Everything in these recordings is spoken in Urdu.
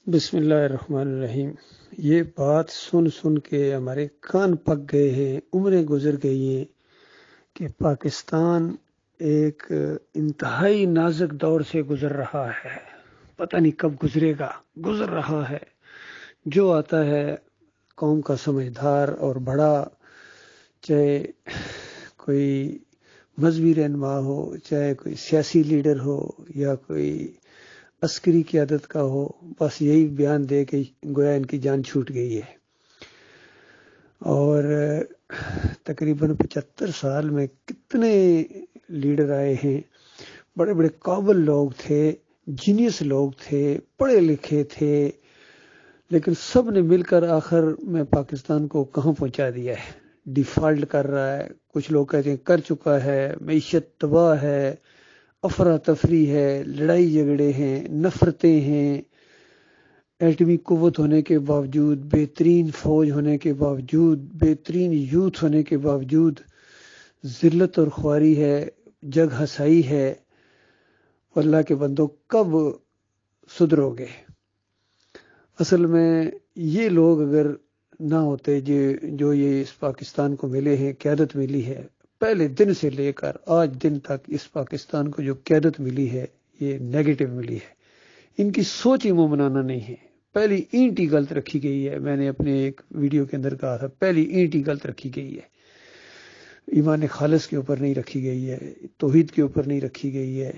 بسم اللہ الرحمن الرحیم۔ یہ بات سن سن کے ہمارے کان پک گئے ہیں، عمریں گزر گئی ہیں کہ پاکستان ایک انتہائی نازک دور سے گزر رہا ہے۔ پتہ نہیں کب گزرے گا، گزر رہا ہے۔ جو آتا ہے قوم کا سمجھدار اور بڑا، چاہے کوئی مذہبی رہنما ہو، چاہے کوئی سیاسی لیڈر ہو یا کوئی عسکری قیادت کا ہو، بس یہی بیان دے کہ گویا ان کی جان چھوٹ گئی ہے۔ اور تقریباً 75 سال میں کتنے لیڈر آئے ہیں، بڑے بڑے قابل لوگ تھے، جینیس لوگ تھے، پڑھے لکھے تھے، لیکن سب نے مل کر آخر میں پاکستان کو کہاں پہنچا دیا ہے۔ ڈیفالٹ کر رہا ہے، کچھ لوگ کہتے ہیں کر چکا ہے، معیشت تباہ ہے، افراتفری ہے، لڑائی جھگڑے ہیں، نفرتیں ہیں، ایٹمی قوت ہونے کے باوجود، بہترین فوج ہونے کے باوجود، بہترین یوتھ ہونے کے باوجود ذلت اور خواری ہے، جگ ہسائی ہے۔ اللہ کے بندوں کب سدھرو گے؟ اصل میں یہ لوگ اگر نہ ہوتے جو یہ اس پاکستان کو ملے ہیں، قیادت ملی ہے، پہلے دن سے لے کر آج دن تک اس پاکستان کو جو قیادت ملی ہے یہ نیگیٹو ملی ہے۔ ان کی سوچ ہی مومنانہ نہیں ہے۔ پہلی اینٹ ہی غلط رکھی گئی ہے۔ میں نے اپنے ایک ویڈیو کے اندر کہا تھا، پہلی اینٹ ہی غلط رکھی گئی ہے۔ ایمان خالص کے اوپر نہیں رکھی گئی ہے، توحید کے اوپر نہیں رکھی گئی ہے،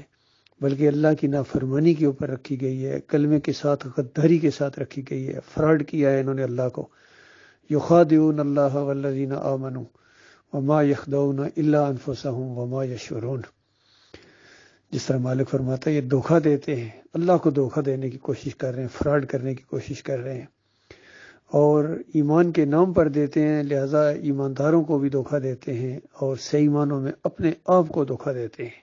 بلکہ اللہ کی نافرمانی کے اوپر رکھی گئی ہے، کلمے کے ساتھ غداری کے ساتھ رکھی گئی ہے۔ فراڈ کیا ہے انہوں نے اللہ کو۔ یخادعون اللہ والذین آمنوا وما یخدعون الا انفسهم وما یشعرون۔ جس طرح مالک فرماتا ہے یہ دھوکہ دیتے ہیں، اللہ کو دھوکہ دینے کی کوشش کر رہے ہیں، فراڈ کرنے کی کوشش کر رہے ہیں، اور ایمان کے نام پر دیتے ہیں، لہذا ایمانداروں کو بھی دھوکہ دیتے ہیں اور صحیح معنوں میں اپنے آپ کو دھوکہ دیتے ہیں۔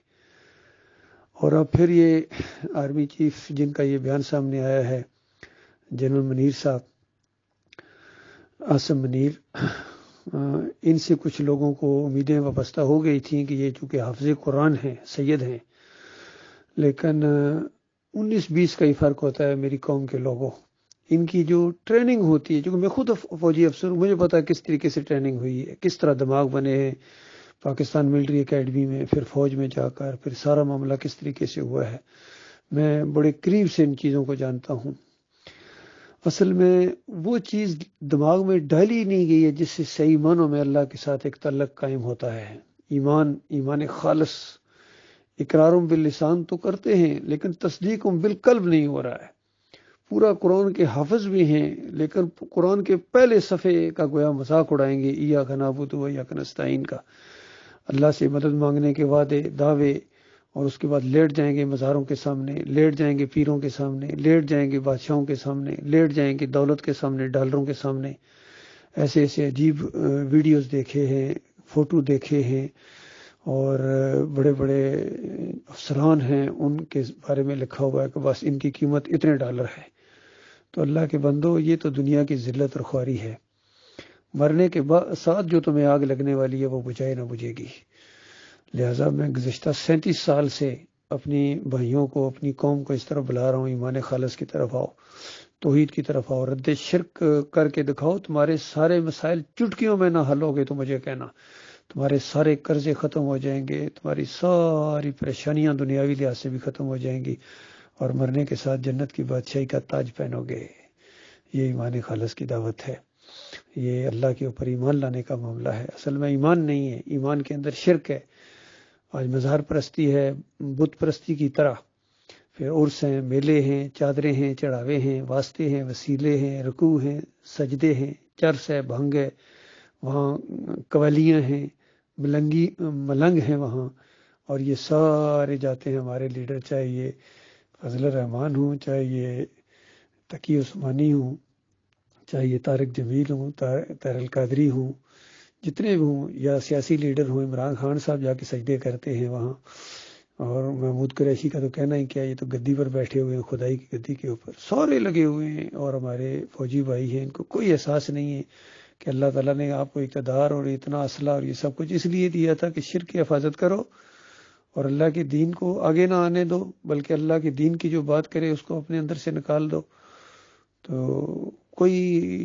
اور اب پھر یہ آرمی چیف جن کا یہ بیان سامنے آیا ہے، جنرل منیر صاحب، عاصم منیر، ان سے کچھ لوگوں کو امیدیں وابستہ ہو گئی تھیں کہ یہ چونکہ حافظ قرآن ہیں، سید ہیں، لیکن 19-20 کا ہی فرق ہوتا ہے میری قوم کے لوگوں۔ ان کی جو ٹریننگ ہوتی ہے، چونکہ میں خود فوجی افسر ہوں، مجھے پتا ہے کس طریقے سے ٹریننگ ہوئی ہے، کس طرح دماغ بنے ہیں پاکستان ملٹری اکیڈمی میں، پھر فوج میں جا کر پھر سارا معاملہ کس طریقے سے ہوا ہے۔ میں بڑے قریب سے ان چیزوں کو جانتا ہوں۔ اصل میں وہ چیز دماغ میں ڈالی نہیں گئی ہے جس سے صحیح معنوں میں اللہ کے ساتھ ایک تعلق قائم ہوتا ہے۔ ایمان خالص، اقرارم باللسان تو کرتے ہیں لیکن تصدیقم بالقلب نہیں ہو رہا ہے۔ پورا قرآن کے حافظ بھی ہیں لیکن قرآن کے پہلے صفحے کا گویا مذاق اڑائیں گے، ایاک نعبد و ایاک نستعین کا، اللہ سے مدد مانگنے کے وعدے، دعوے، اور اس کے بعد لیٹ جائیں گے مزاروں کے سامنے، لیٹ جائیں گے پیروں کے سامنے، لیٹ جائیں گے بادشاہوں کے سامنے، لیٹ جائیں گے دولت کے سامنے، ڈالروں کے سامنے۔ ایسے ایسے عجیب ویڈیوز دیکھے ہیں، فوٹو دیکھے ہیں، اور بڑے بڑے افسران ہیں ان کے بارے میں لکھا ہوا ہے کہ بس ان کی قیمت اتنے ڈالر ہے۔ تو اللہ کے بندو، یہ تو دنیا کی ذلت اور خواری ہے۔ مرنے کے ساتھ جو تمہیں آگ لگنے والی ہے وہ بجھائے نہ بجھے گی۔ لہٰذا میں گزشتہ 37 سال سے اپنی بھائیوں کو، اپنی قوم کو اس طرح بلا رہا ہوں، ایمان خالص کی طرف آؤ، توحید کی طرف آؤ، رد شرک کر کے دکھاؤ، تمہارے سارے مسائل چٹکیوں میں نہ حل ہوگے تو مجھے کہنا، تمہارے سارے قرضے ختم ہو جائیں گے، تمہاری ساری پریشانیاں دنیاوی لحاظ سے بھی ختم ہو جائیں گی، اور مرنے کے ساتھ جنت کی بادشاہی کا تاج پہنو گے۔ یہ ایمان خالص کی دعوت ہے، یہ اللہ کے اوپر ایمان لانے کا معاملہ ہے۔ اصل میں ایمان نہیں ہے، ایمان کے اندر شرک ہے۔ آج مظہر پرستی ہے، بت پرستی کی طرح، پھر عرس ہیں، میلے ہیں، چادریں ہیں، چڑھاوے ہیں، واسطے ہیں، وسیلے ہیں، رکوع ہیں، سجدے ہیں، چرس ہے، بھنگ ہے، وہاں قوالیاں ہیں، ملنگ ہیں وہاں، اور یہ سارے جاتے ہیں ہمارے لیڈر، چاہے یہ فضل الرحمان ہوں، چاہے یہ تقی عثمانی ہوں، چاہے یہ طارق جمیل ہوں، طاہر القادری ہوں، جتنے بھی ہوں، یا سیاسی لیڈر ہوں، عمران خان صاحب جا کے سجدے کرتے ہیں وہاں، اور محمود قریشی کا تو کہنا ہی کیا، یہ تو گدی پر بیٹھے ہوئے ہیں، خدائی کی گدی کے اوپر سارے لگے ہوئے ہیں، اور ہمارے فوجی بھائی ہیں، ان کو کوئی احساس نہیں ہے کہ اللہ تعالیٰ نے آپ کو اقتدار اور اتنا اسلحہ اور یہ سب کچھ اس لیے دیا تھا کہ شرک کی حفاظت کرو اور اللہ کے دین کو آگے نہ آنے دو، بلکہ اللہ کے دین کی جو بات کرے اس کو اپنے اندر سے نکال دو۔ تو کوئی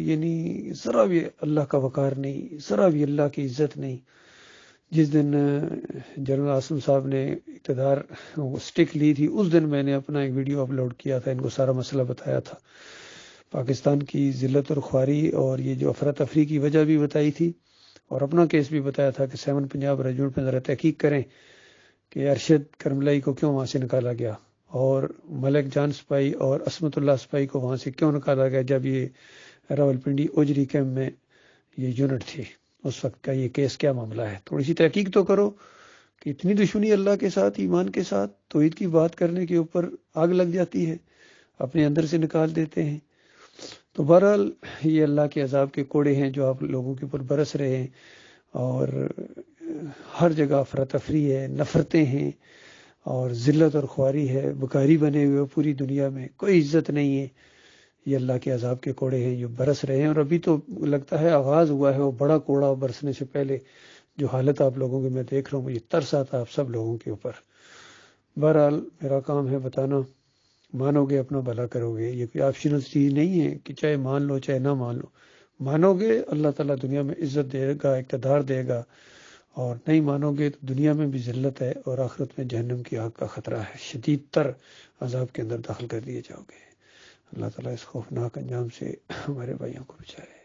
یعنی ذرا بھی اللہ کا وقار نہیں، ذرا بھی اللہ کی عزت نہیں۔ جس دن جنرل عاصم صاحب نے اقتدار سٹک لی تھی، اس دن میں نے اپنا ایک ویڈیو اپلوڈ کیا تھا، ان کو سارا مسئلہ بتایا تھا، پاکستان کی ذلت اور خواری اور یہ جو افراتفری کی وجہ بھی بتائی تھی، اور اپنا کیس بھی بتایا تھا کہ 7 پنجاب ریجمنٹ پہ ذرا تحقیق کریں کہ ارشد کرملائی کو کیوں وہاں سے نکالا گیا، اور ملک جان سپاہی اور عصمت اللہ سپاہی کو وہاں سے کیوں نکالا گیا جب یہ راولپنڈی اوجری کیمپ میں یہ یونٹ تھی، اس وقت کا یہ کیس کیا معاملہ ہے۔ تھوڑی سی تحقیق تو کرو کہ اتنی دشمنی اللہ کے ساتھ، ایمان کے ساتھ، توحید کی بات کرنے کے اوپر آگ لگ جاتی ہے، اپنے اندر سے نکال دیتے ہیں۔ تو بہرحال یہ اللہ کے عذاب کے کوڑے ہیں جو آپ لوگوں کے اوپر برس رہے ہیں، اور ہر جگہ افراتفری ہے، نفرتیں ہیں، اور ذلت اور خواری ہے، بکاری بنے ہوئے پوری دنیا میں، کوئی عزت نہیں ہے۔ یہ اللہ کے عذاب کے کوڑے ہیں جو برس رہے ہیں، اور ابھی تو لگتا ہے آغاز ہوا ہے، وہ بڑا کوڑا برسنے سے پہلے جو حالت آپ لوگوں کی میں دیکھ رہا ہوں، مجھے ترس آتا آپ سب لوگوں کے اوپر۔ بہرحال میرا کام ہے بتانا، مانو گے اپنا بھلا کرو گے، یہ کوئی آپشنل چیز نہیں ہے کہ چاہے مان لو چاہے نہ مان لو، مانو گے اللہ تعالیٰ دنیا میں عزت دے گا، اقتدار دے گا، اور نہیں مانو گے تو دنیا میں بھی ذلت ہے، اور آخرت میں جہنم کی آگ کا خطرہ ہے، شدید تر عذاب کے اندر داخل کر دیے جاؤ گے۔ اللہ تعالیٰ اس خوفناک انجام سے ہمارے بھائیوں کو بچائے۔